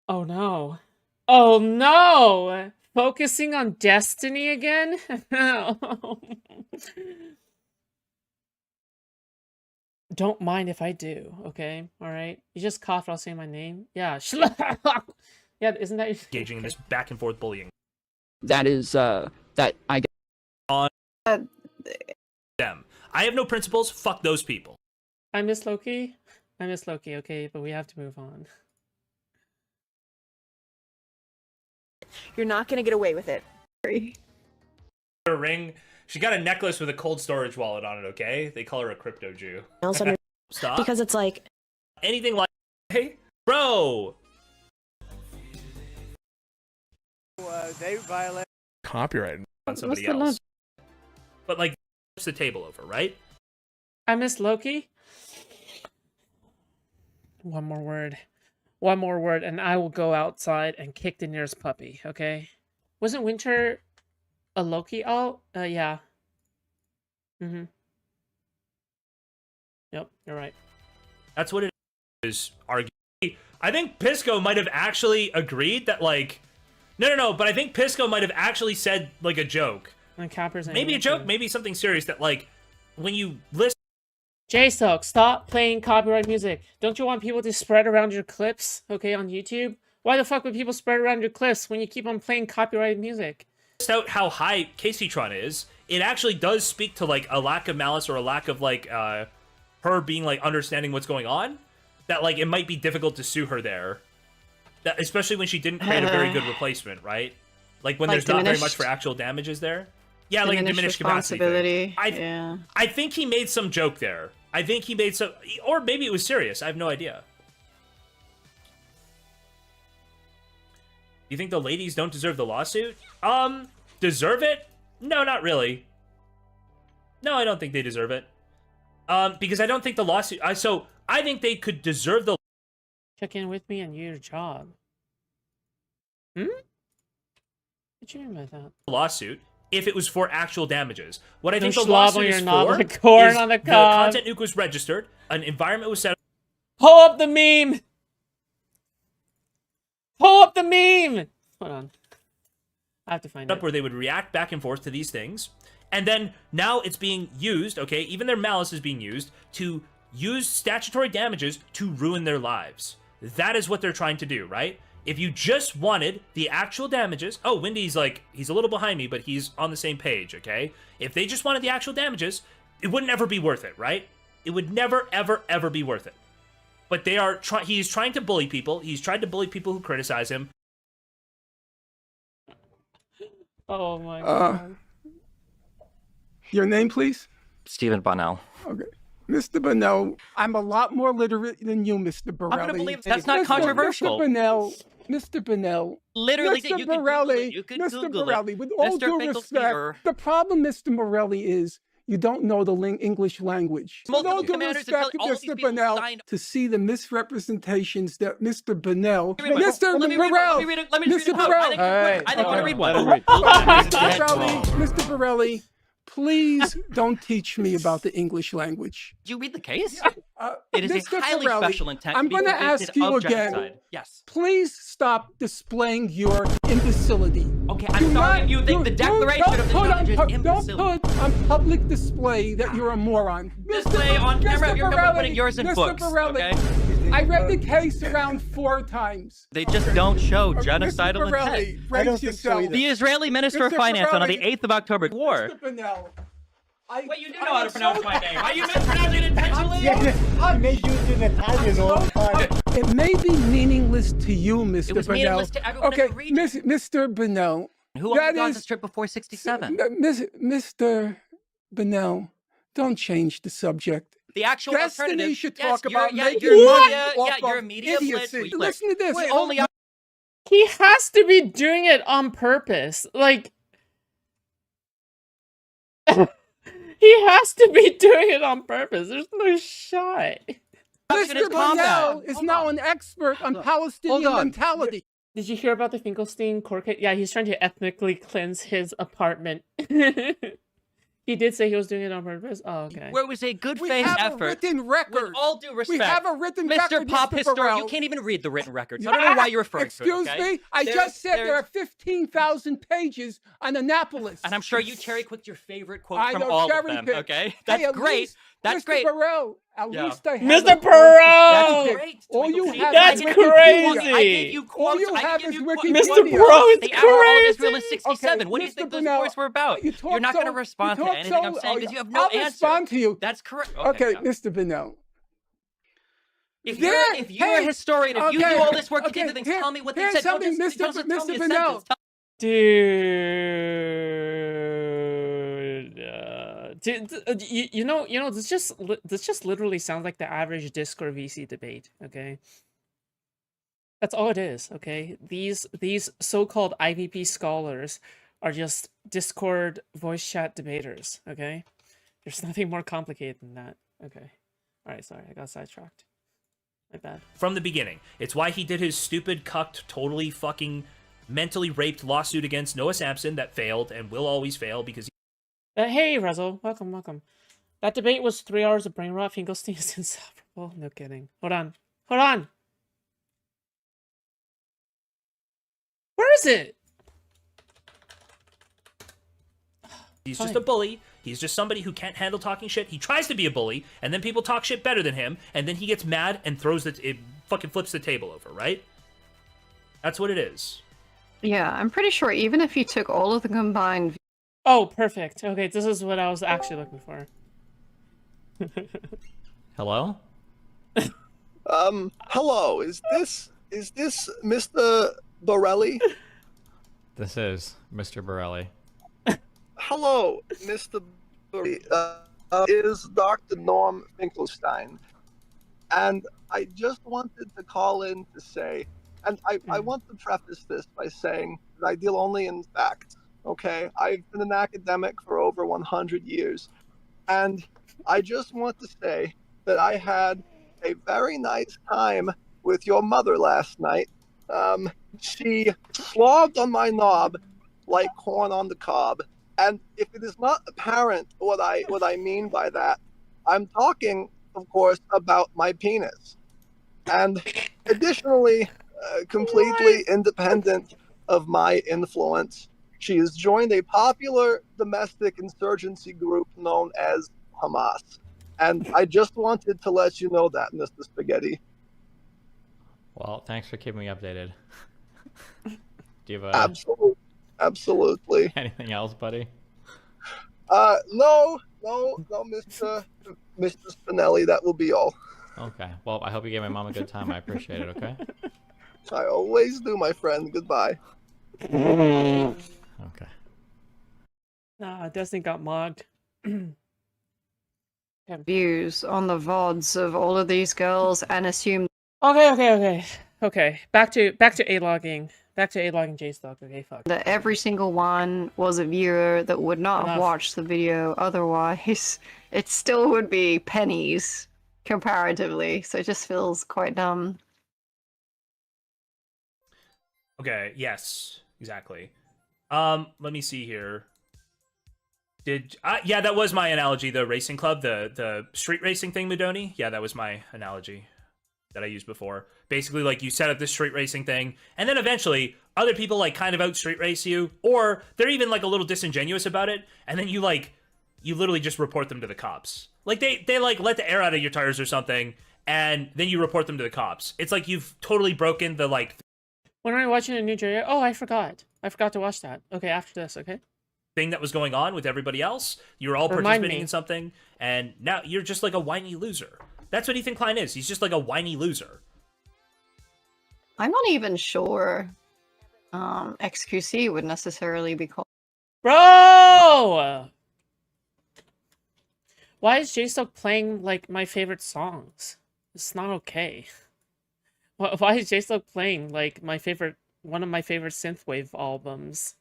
Oh no. Oh no! Focusing on destiny again? Don't mind if I do, okay? Alright? You just coughed while saying my name? Yeah, yeah, isn't that engaging in this back and forth bullying? That is, that I get on them. I have no principles. Fuck those people. I miss Loki. I miss Loki, okay, but we have to move on. You're not gonna get away with it. Her ring. She got a necklace with a cold storage wallet on it. Okay, they call her a crypto Jew. Stop. Because it's like anything like, hey, bro. They violate copyright On somebody else. But like, flips the table over, right? I miss Loki. One more word. One more word, and I will go outside and kick the nearest puppy, okay? Wasn't Winter a Loki? Oh, yeah. Mm-hmm. Yep, you're right. That's what it is. Arguing. I think Pisco might have actually agreed that, like, no, but I think Pisco might have actually said, like, a joke. And Capper's maybe a joke, maybe something serious that, like, when you listen. Jstlk, stop playing copyright music. Don't you want people to spread around your clips, okay, on YouTube? Why the fuck would people spread around your clips when you keep on playing copyrighted music? Out how high Caseytron is, it actually does speak to, like, a lack of malice or a lack of, like, her being, like, understanding what's going on. That, like, it might be difficult to sue her there. That, especially when she didn't create a very good replacement, right? Like, when there's not very much for actual damages there. Yeah, like a diminished capacity thing. I think he made some joke there. I think he made some... Or maybe it was serious. I have no idea. You think the ladies don't deserve the lawsuit? Deserve it? No, not really. No, I don't think they deserve it. Because I don't think the lawsuit... So, I think they could deserve the... Check in with me and your job. Hmm? What you mean by that? Lawsuit, if it was for actual damages. What I Don't think the lawsuit is for the corn is on the the cob. content nuke was registered, an environment was set up. Pull up the meme! Pull up the meme! Hold on. I have to find it. Where they would react back and forth to these things. And then now it's being used, okay, even their malice is being used to use statutory damages to ruin their lives. That is what they're trying to do, right? If you just wanted the actual damages... Oh, Wendy's like, he's a little behind me, but he's on the same page, okay? If they just wanted the actual damages, it would never be worth it, right? It would never, ever, ever be worth it. But they are he's trying to bully people. He's tried to bully people who criticize him. Oh my god. Your name, please? Stephen Bonnell. Okay. Mr. Bonnell, I'm a lot more literate than you, Mr. Borelli. I'm gonna believe that's not controversial. Mr. Bonnell, Literally, Mr. Borelli, Mr. Borelli, with all due respect, the problem, Mr. Morelli, is you don't know the English language. With all due respect, Mr. Bonnell, to see the misrepresentations that Mr. Bonnell, Mr. Borelli, Mr. Borelli, I think you read one. Mr. Borelli, please don't teach me about the English language. Did you read the case? It is Mr. a highly Borelli, special intent. I'm going to ask you again. Yes. Please stop displaying your imbecility. Okay, I'm sorry if you think the Declaration of the Village is imbecile. Don't put on public display that you're a moron. Display on camera if you're putting yours in books, okay? I read the case around 4 times. They just don't show genocidal intent. Brace yourself. The Israeli Minister of Finance on the 8th of October war. Mr. Bonnell, Wait, you do know how to pronounce my name. Are you mispronouncing it intentionally? I made you in Italian all the time. It may be meaningless to you, Mr. Bonnell. It was meaningless to everyone in the region. Mr. Bonnell. Who organized this trip before 67? Mr. Bonnell, don't change the subject. The actual Destiny alternative. should talk about making you're money you're a media idiocy. blitz. Listen to this. He has to be doing it on purpose. Like... He has to be doing it on purpose. There's no shot. Mr. Bonnell is now an expert on Palestinian mentality. Did you hear about the Finkelstein court case? Yeah, he's trying to ethnically cleanse his apartment. He did say he was doing it on purpose. Oh, okay. Where was a good We faith have a effort. written record. With all due respect, We have a written Mr. record, Pop Mr. Historian, Burrell. you can't even read the written record. So I don't know why you're referring to it. Excuse Okay? me? I just said there are 15,000 pages on Annapolis. And I'm sure you cherry-picked your favorite quote I from know all of cherry them, pick. okay? Hey, That's at great. least, That's Mr. great. Burrell, at Yeah. least I have Mr. a quote. Burrell! That's great. All you Twinkle, have That's is twinkle. Wikipedia. crazy. I gave you quotes. All you I have gave is you quotes. Wikipedia. Mr. Bro, it's The Hour of crazy. Israel is 67. Okay, What do you Mr. think those Brunel, words were about? you talk You're not going to so- respond you to talk anything I'm so- saying oh, because you have no I'll answer. respond to you. That's correct. Okay, yeah. Mr. Burnell. If There- you're a hey, historian, if you okay, do all this work to okay, get the things, here- tell me what they here's said. Don't something, just tell me a Mr. Burnell. sentence. Dude, you know, this just literally sounds like the average Discord VC debate. Okay, that's all it is. Okay, these so-called IVP scholars are just Discord voice chat debaters. Okay, there's nothing more complicated than that. Okay, all right, sorry, I got sidetracked. My bad. From the beginning. It's why he did his stupid, cucked, totally fucking mentally raped lawsuit against Noah Sampson that failed and will always fail because Hey, Rezo, welcome. That debate was 3 hours of brain rot. Finkelstein is insufferable. No kidding. Hold on. Where is it? he's Fine. just a bully. He's just somebody who can't handle talking shit. He tries to be a bully, and then people talk shit better than him, and then he gets mad and it fucking flips the table over, right? That's what it is. Yeah, I'm pretty sure even if you took all of the combined Oh, perfect. Okay, this is what I was actually looking for. Hello? Hello. Is this Mr. Borelli? This is Mr. Borelli. Hello, Mr. Borelli. Is Dr. Norm Finkelstein. And I just wanted to call in to say, and I want to preface this by saying that I deal only in facts, okay? I've been an academic for over 100 years. And I just want to say that I had a very nice time with your mother last night. She slobbed on my knob like corn on the cob. And if it is not apparent what I mean by that, I'm talking, of course, about my penis. And additionally, completely independent of my influence, she has joined a popular domestic insurgency group known as Hamas. And I just wanted to let you know that, Mr. Spaghetti. Well, thanks for keeping me updated. Do you have Absolutely. anything else, buddy? No, Mr. Spinelli, that will be all. Okay. Well, I hope you gave my mom a good time. I appreciate it, okay? I always do, my friend. Goodbye. Okay. Nah, Destiny got mogged. views on the VODs of all of these girls and assume Okay. Back to A-logging. Back to A-logging Jstlk. Okay, fuck. that every single one was a viewer that would not have Enough. watched the video otherwise. It still would be pennies comparatively, so it just feels quite dumb. Okay, yes, exactly. Let me see here. Yeah, that was my analogy, the racing club, the street racing thing, Mudoni. Yeah, that was my analogy that I used before. Basically, like, you set up this street racing thing, and then eventually other people like kind of out street race you, or they're even like a little disingenuous about it, and then you literally just report them to the cops. Like they like let the air out of your tires or something, and then you report them to the cops. It's like you've totally broken the like When are we watching a new J? Oh, I forgot to watch that. Okay, after this, okay? thing that was going on with everybody else. You were all Remind participating me. in something, and now you're just like a whiny loser. That's what Ethan Klein is. He's just like a whiny loser. I'm not even sure XQC would necessarily be called. Bro! Why is Jstlk playing, like, my favorite songs? It's not okay. Why is Jstlk playing, like, one of my favorite synthwave albums?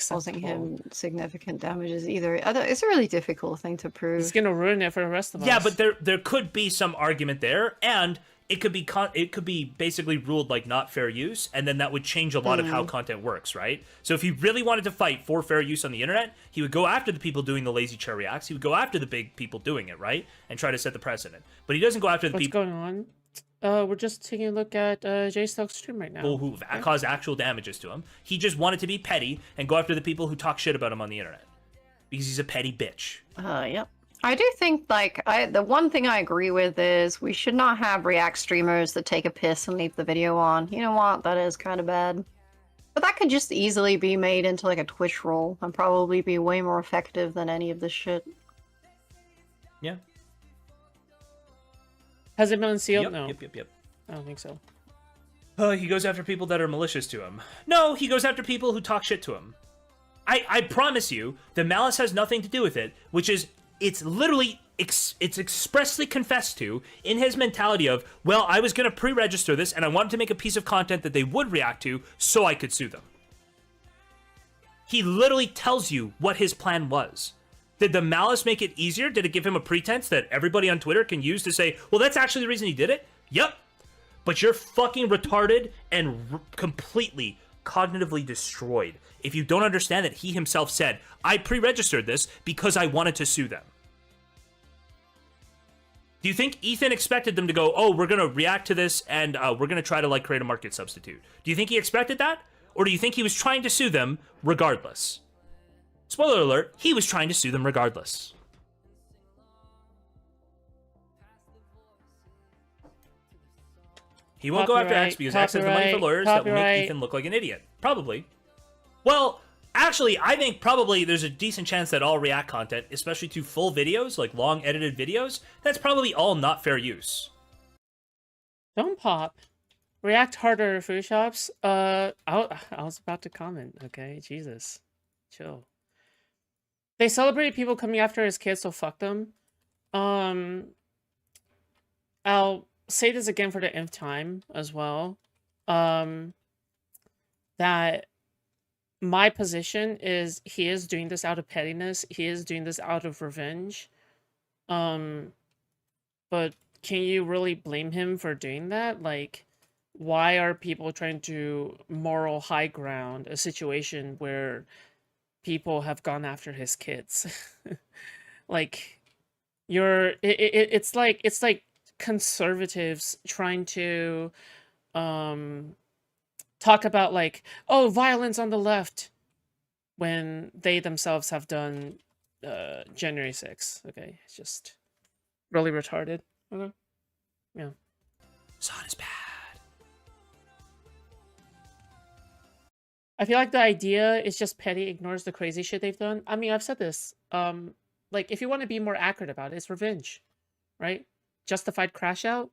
Causing Unacceptable. him significant damages either. It's a really difficult thing to prove. He's gonna ruin it for the rest of us. Yeah, but there could be some argument there, and it could be basically ruled like not fair use, and then that would change a lot of how content works, right? So if he really wanted to fight for fair use on the internet, he would go after the people doing the lazy chair reacts. He would go after the big people doing it, right? And try to set the precedent. But he doesn't go after the people. What's going on? We're just taking a look at Jstlk's stream right now. People who cause actual damages to him. He just wanted to be petty and go after the people who talk shit about him on the internet. Because he's a petty bitch. Yep. I do think, like, the one thing I agree with is we should not have React streamers that take a piss and leave the video on. You know what? That is kind of bad. But that could just easily be made into, like, a Twitch role and probably be way more effective than any of this shit. Yeah. Has it been unsealed? Yep, No. Yep. I don't think so. He goes after people that are malicious to him. No, he goes after people who talk shit to him. I promise you, the malice has nothing to do with it, which is... It's literally, it's expressly confessed to in his mentality of, well, I was going to pre-register this and I wanted to make a piece of content that they would react to so I could sue them. He literally tells you what his plan was. Did the malice make it easier? Did it give him a pretense that everybody on Twitter can use to say, well, that's actually the reason he did it? Yep. But you're fucking retarded and completely cognitively destroyed if you don't understand that he himself said, I pre-registered this because I wanted to sue them. Do you think Ethan expected them to go, oh, we're going to react to this and we're going to try to like create a market substitute? Do you think he expected that? Or do you think he was trying to sue them regardless? Spoiler alert, he was trying to sue them regardless. He won't go after X because X has the money for lawyers that will make Ethan look like an idiot. Probably. Well, actually, I think probably there's a decent chance that all React content, especially to full videos, like long edited videos, that's probably all not fair use. Don't pop. React harder, Foodshops. I was about to comment, okay? Jesus. Chill. They celebrated people coming after his kids, so fuck them. I'll say this again for the nth time as well. That my position is he is doing this out of pettiness. He is doing this out of revenge. But can you really blame him for doing that? Like, why are people trying to moral high ground a situation where people have gone after his kids? Like, it's like conservatives trying to talk about like, oh, violence on the left when they themselves have done January 6th. Okay, it's just really retarded. Okay, yeah. Son is bad. I feel like the idea is just petty, ignores the crazy shit they've done. I mean, I've said this. Like, if you want to be more accurate about it, it's revenge, right? Justified crash out.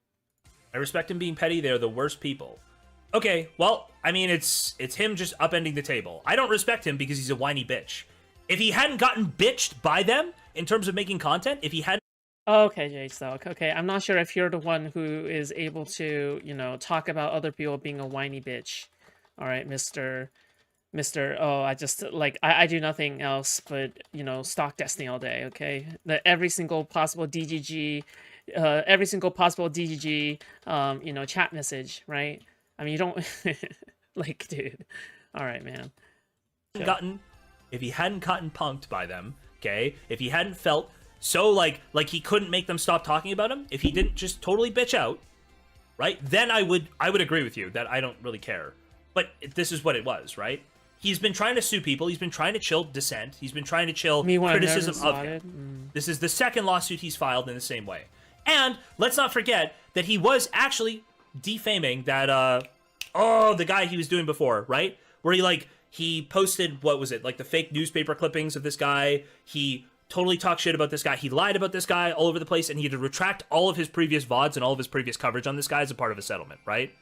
I respect him being petty. They're the worst people. Okay, well, I mean, it's him just upending the table. I don't respect him because he's a whiny bitch. If he hadn't gotten bitched by them in terms of making content, if he hadn't... Okay, Jstlk. Okay, I'm not sure if you're the one who is able to, you know, talk about other people being a whiny bitch. All right, Mr. Oh, I just, like, I do nothing else but, you know, stalk Destiny all day, okay? Every single possible DGG, you know, chat message, right? I mean, you don't, like, dude. All right, man. If he hadn't gotten punked by them, okay? If he hadn't felt so, like he couldn't make them stop talking about him, if he didn't just totally bitch out, right? Then I would agree with you that I don't really care. But this is what it was, right? He's been trying to sue people. He's been trying to chill dissent. He's been trying to chill criticism of him. This is the second lawsuit he's filed in the same way. And let's not forget that he was actually defaming that, the guy he was doing before, right? Where he posted, what was it, like the fake newspaper clippings of this guy. He totally talked shit about this guy. He lied about this guy all over the place, and he had to retract all of his previous VODs and all of his previous coverage on this guy as a part of a settlement, right?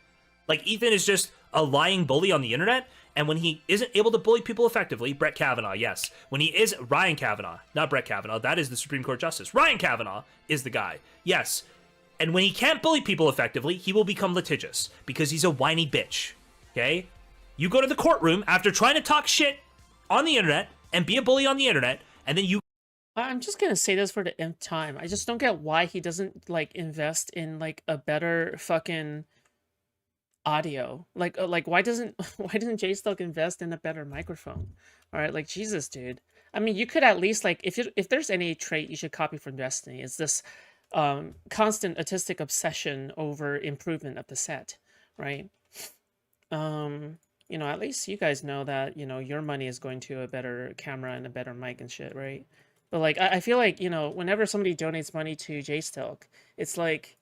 Like, Ethan is just a lying bully on the internet, and when he isn't able to bully people effectively, Brett Kavanaugh, yes. When he is Ryan Kavanaugh, not Brett Kavanaugh, that is the Supreme Court Justice. Ryan Kavanaugh is the guy, yes. And when he can't bully people effectively, he will become litigious, because he's a whiny bitch, okay? You go to the courtroom after trying to talk shit on the internet, and be a bully on the internet, and then you... I'm just gonna say this for the nth time. I just don't get why he doesn't like invest in like a better fucking audio. Like why doesn't Jstlk invest in a better microphone? All right, like Jesus, dude. I mean, you could at least like if there's any trait you should copy from Destiny, it's this constant artistic obsession over improvement of the set, right? You know, at least you guys know that, you know, your money is going to a better camera and a better mic and shit, right? But like I feel like, you know, whenever somebody donates money to Jstlk, it's like,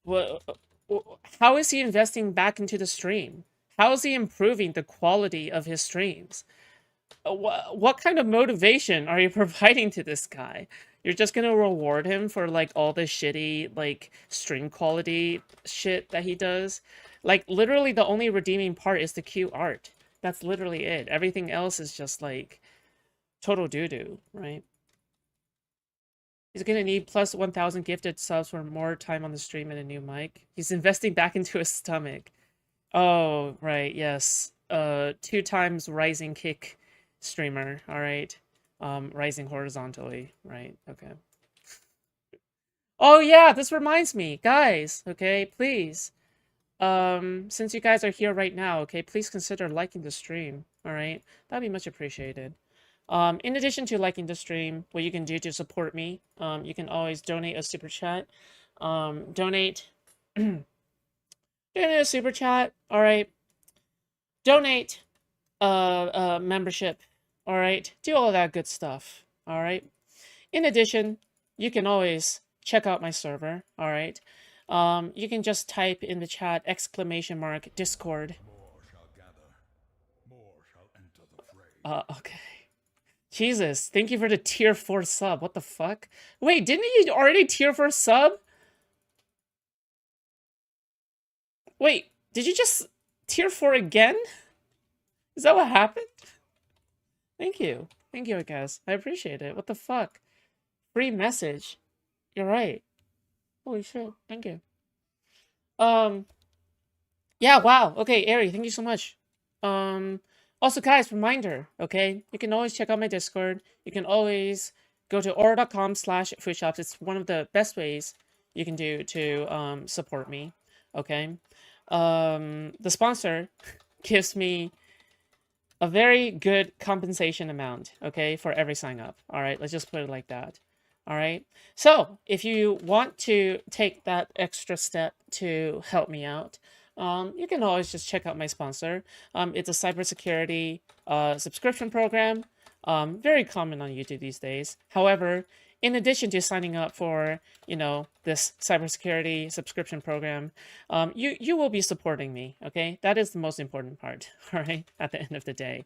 what? How is he investing back into the stream? How is he improving the quality of his streams? What kind of motivation are you providing to this guy? You're just gonna reward him for like all the shitty like stream quality shit that he does? Like literally the only redeeming part is the cute art. That's literally it. Everything else is just like total doo-doo, right? He's gonna need plus 1,000 gifted subs for more time on the stream and a new mic. He's investing back into his stomach. Oh, right, yes. 2 times rising kick streamer, alright. Rising horizontally, right, okay. Oh yeah, this reminds me, guys, okay, please. Since you guys are here right now, okay, please consider liking the stream, alright? That'd be much appreciated. In addition to liking the stream, what you can do to support me, you can always donate a super chat. Donate a super chat, all right? Donate membership, all right? Do all that good stuff, all right? In addition, you can always check out my server, all right? You can just type in the chat ! Discord. Okay. Jesus, thank you for the tier 4 sub. What the fuck? Wait, didn't you already tier 4 sub? Wait, did you just tier 4 again? Is that what happened? Thank you. Thank you, I guess. I appreciate it. What the fuck? Free message. You're right. Holy shit. Thank you. Yeah, wow. Okay, Ari, thank you so much. Also, guys, reminder, okay? You can always check out my Discord. You can always go to aura.com/foodshops. It's one of the best ways you can do to support me, okay? The sponsor gives me a very good compensation amount, okay, for every sign up. All right, let's just put it like that. All right. So if you want to take that extra step to help me out, you can always just check out my sponsor. It's a cybersecurity subscription program, very common on YouTube these days. However, in addition to signing up for, you know, this cybersecurity subscription program, you will be supporting me, okay? That is the most important part, all right, at the end of the day.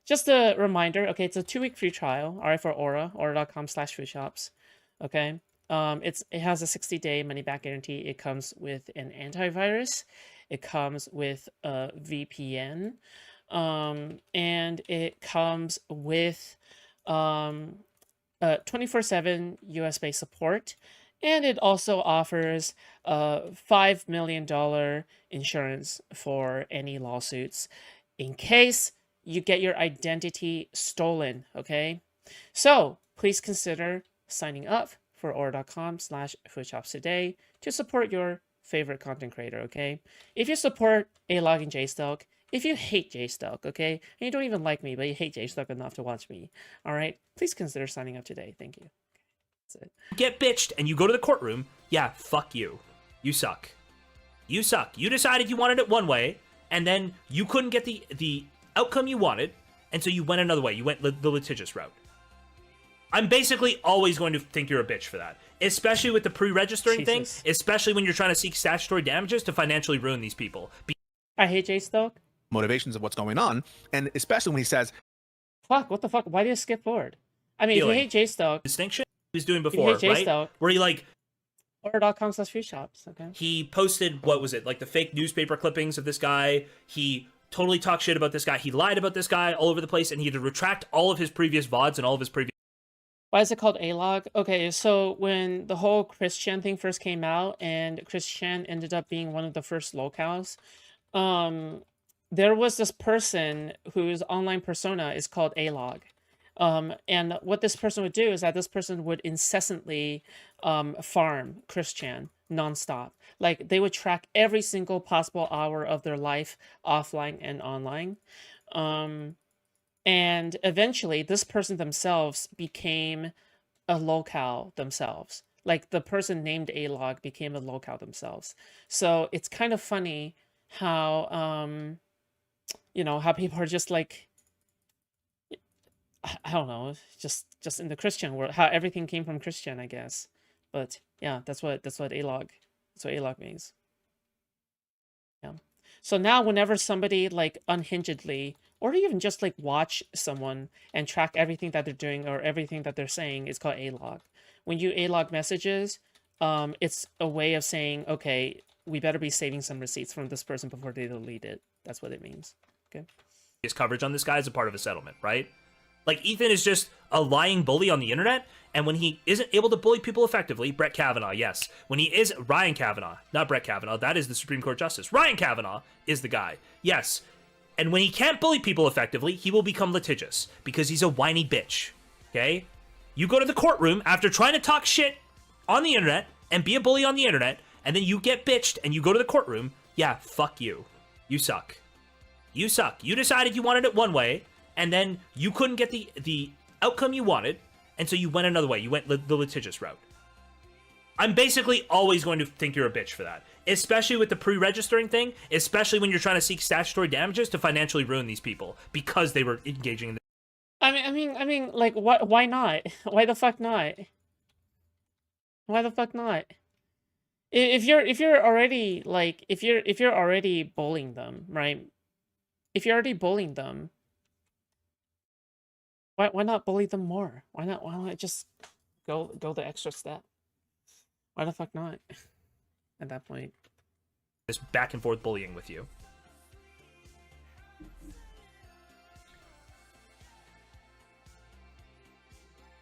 Just a reminder, okay, it's a 2-week free trial, all right, for aura.com/foodshops, okay? It has a 60-day money-back guarantee. It comes with an antivirus. It comes with a VPN. And it comes with 24/7 US-based support. And it also offers $5 million insurance for any lawsuits in case you get your identity stolen, okay? So please consider signing up for aura.com/foodshops today to support your favorite content creator, okay? If you support Jstlk and Jstlk, if you hate Jstlk, okay, and you don't even like me, but you hate Jstlk enough to watch me, all right, please consider signing up today. Thank you. That's it. Get bitched and you go to the courtroom, yeah, fuck you. You suck. You suck. You decided you wanted it one way, and then you couldn't get the outcome you wanted, and so you went another way. You went the litigious route. I'm basically always going to think you're a bitch for that, especially with the pre-registering thing, especially when you're trying to seek statutory damages to financially ruin these people. I hate Jstlk. Motivations of what's going on, and especially when he says, fuck, what the fuck? Why did you skip forward? I mean, if you hate Jstlk, distinction he was doing before, right? Jstlk, where he like aura.com/foodshops, okay? He posted, what was it, like the fake newspaper clippings of this guy. He totally talked shit about this guy. He lied about this guy all over the place, and he had to retract all of his previous VODs and all of his previous... Why is it called A-Log? Okay, so when the whole Christian thing first came out, and Christian ended up being one of the first locals, there was this person whose online persona is called A-Log. And what this person would do is that this person would incessantly farm Christian nonstop. Like they would track every single possible hour of their life offline and online. And eventually this person themselves became a locale themselves. Like the person named A-Log became a locale themselves. So it's kind of funny how, you know, how people are just like, I don't know, just in the Christian world, how everything came from Christian, I guess. But yeah, that's what A-Log means. Yeah. So now whenever somebody like unhingedly, or even just like watch someone and track everything that they're doing or everything that they're saying, it's called A-Log. When you A-Log messages, it's a way of saying, okay, we better be saving some receipts from this person before they delete it. That's what it means. Okay. His coverage on this guy is a part of a settlement, right? Like, Ethan is just a lying bully on the internet, and when he isn't able to bully people effectively, Brett Kavanaugh, yes. When he is Ryan Kavanaugh, not Brett Kavanaugh, that is the Supreme Court Justice. Ryan Kavanaugh is the guy, yes. And when he can't bully people effectively, he will become litigious, because he's a whiny bitch, okay? You go to the courtroom after trying to talk shit on the internet and be a bully on the internet, and then you get bitched and you go to the courtroom, yeah, fuck you. You suck. You suck. You decided you wanted it one way, and then you couldn't get the outcome you wanted, and so you went another way. You went the litigious route. I'm basically always going to think you're a bitch for that, especially with the pre-registering thing, especially when you're trying to seek statutory damages to financially ruin these people because they were engaging in the... I mean, like, why not? Why the fuck not? Why the fuck not? If you're already like, if you're already bullying them, right? If you're already bullying them, why not bully them more? Why not just go the extra step? Why the fuck not? At that point. This back and forth bullying with you.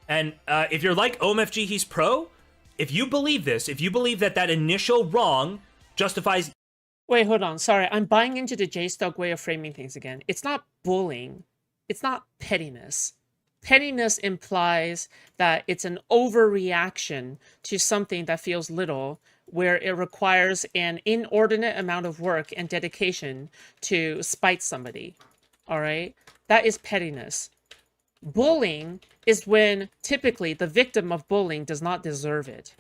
And if you're like OMFG, he's pro, if you believe this, if you believe that that initial wrong justifies... Wait, hold on. Sorry, I'm buying into the Jstlk way of framing things again. It's not bullying. It's not pettiness. Pettiness implies that it's an overreaction to something that feels little, where it requires an inordinate amount of work and dedication to spite somebody. All right? That is pettiness. Bullying is when typically the victim of bullying does not deserve it.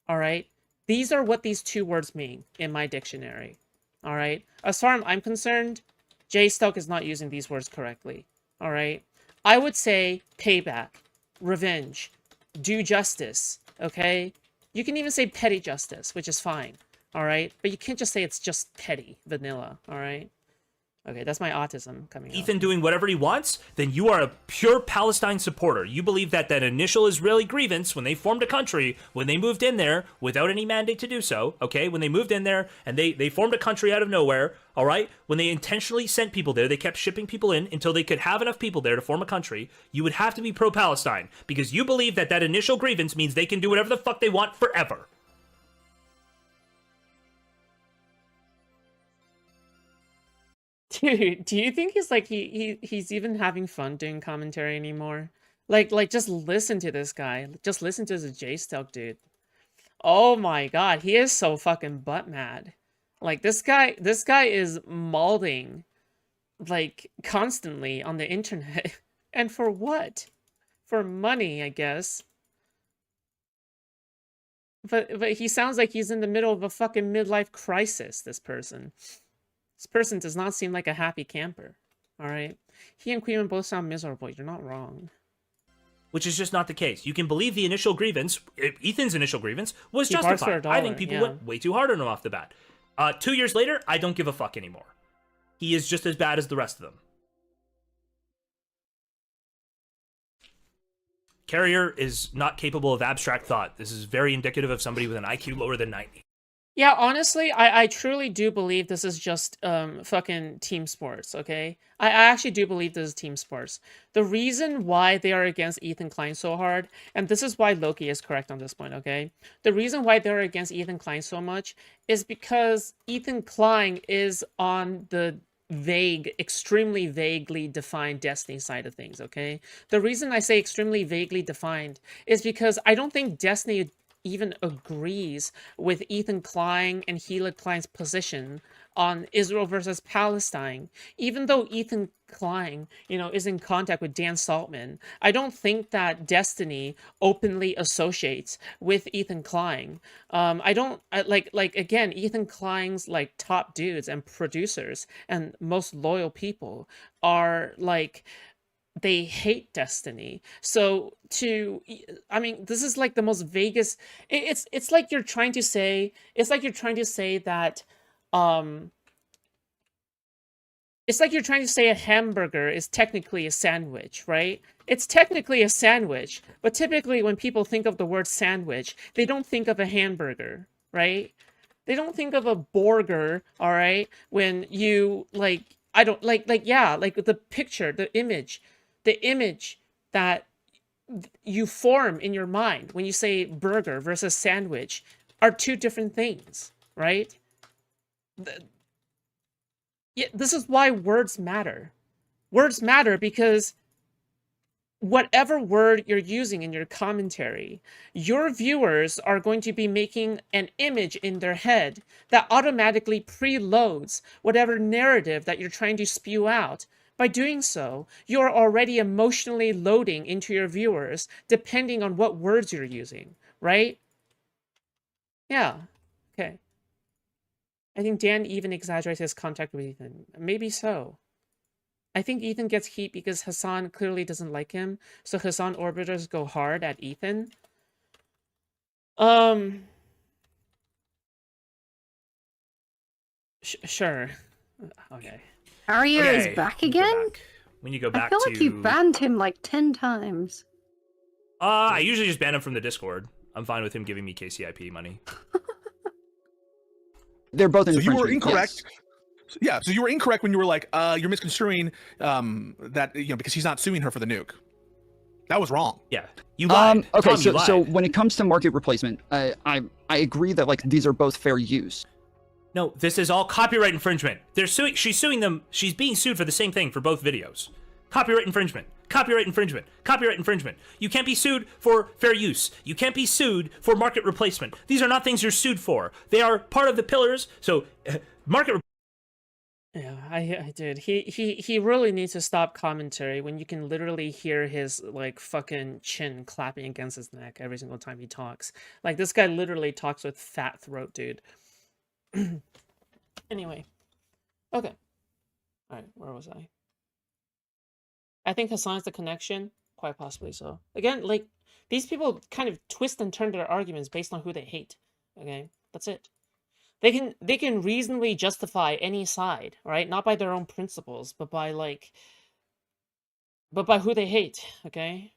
All right? These are what these two words mean in my dictionary. All right? As far as I'm concerned, Jstlk is not using these words correctly. All right? I would say payback, revenge, do justice, okay? You can even say petty justice, which is fine, all right? But you can't just say it's just petty, vanilla, all right? Okay, that's my autism coming out. Ethan doing whatever he wants, then you are a pure Palestine supporter. You believe that that initial Israeli grievance, when they formed a country, when they moved in there, without any mandate to do so, okay? When they moved in there, and they formed a country out of nowhere, all right? When they intentionally sent people there, they kept shipping people in until they could have enough people there to form a country, you would have to be pro-Palestine, because you believe that that initial grievance means they can do whatever the fuck they want forever. Dude, do you think he's like he's even having fun doing commentary anymore? Like just listen to this guy. Just listen to this Jstlk dude. Oh my god, he is so fucking butt mad. Like this guy is mauling like constantly on the internet. And for what? For money, I guess. But he sounds like he's in the middle of a fucking midlife crisis, this person. This person does not seem like a happy camper, all right? He and Queen both sound miserable. You're not wrong. Which is just not the case. You can believe the initial grievance, Ethan's initial grievance, was justified. I think people went way too hard on him off the bat. 2 years later, I don't give a fuck anymore. He is just as bad as the rest of them. Carrier is not capable of abstract thought. This is very indicative of somebody with an IQ lower than 90. Yeah, honestly, I truly do believe this is just fucking team sports, okay? I actually do believe this is team sports. The reason why they are against Ethan Klein so hard, and this is why Loki is correct on this point, okay? The reason why they're against Ethan Klein so much is because Ethan Klein is on the vague, extremely vaguely defined Destiny side of things, okay? The reason I say extremely vaguely defined is because I don't think Destiny even agrees with Ethan Klein and Gila Klein's position on Israel versus Palestine. Even though Ethan Klein, you know, is in contact with Dan Saltman, I don't think that Destiny openly associates with Ethan Klein. Again, Ethan Klein's like top dudes and producers and most loyal people are like, they hate Destiny. So I mean, this is like the most vaguest. It's like you're trying to say. It's like you're trying to say that. It's like you're trying to say a hamburger is technically a sandwich, right? It's technically a sandwich, but typically when people think of the word sandwich, they don't think of a hamburger, right? They don't think of a burger, all right? When you like, I don't yeah, like the picture, the image that you form in your mind when you say burger versus sandwich are two different things, right? Yeah, this is why words matter. Words matter because whatever word you're using in your commentary, your viewers are going to be making an image in their head that automatically preloads whatever narrative that you're trying to spew out. By doing so, you're already emotionally loading into your viewers depending on what words you're using, right? Yeah, okay. I think Dan even exaggerates his contact with Ethan. Maybe so. I think Ethan gets heat because Hassan clearly doesn't like him, so Hassan orbiters go hard at Ethan. Sure. Okay. Aria is back again? When you go back I feel like you banned him like 10 times. I usually just ban him from the Discord. I'm fine with him giving me KCIP money. They're both So you were incorrect. Yes. Yeah, so you were incorrect when you were like, you're misconstruing that, you know, because he's not suing her for the nuke. That was wrong. Yeah, you lied. Okay, Tom, so when it comes to market replacement, I agree that like these are both fair use. No, this is all copyright infringement. They're suing. She's suing them. She's being sued for the same thing for both videos. Copyright infringement. Copyright infringement. Copyright infringement. You can't be sued for fair use. You can't be sued for market replacement. These are not things you're sued for. They are part of the pillars. So, market. Yeah, I did. He really needs to stop commentary when you can literally hear his like fucking chin clapping against his neck every single time he talks. Like this guy literally talks with fat throat, dude. Anyway, okay. All right, where was I? I think Hassan's the connection, quite possibly so. Again, like these people kind of twist and turn their arguments based on who they hate. Okay, that's it. They can reasonably justify any side, right? Not by their own principles, but by who they hate, okay?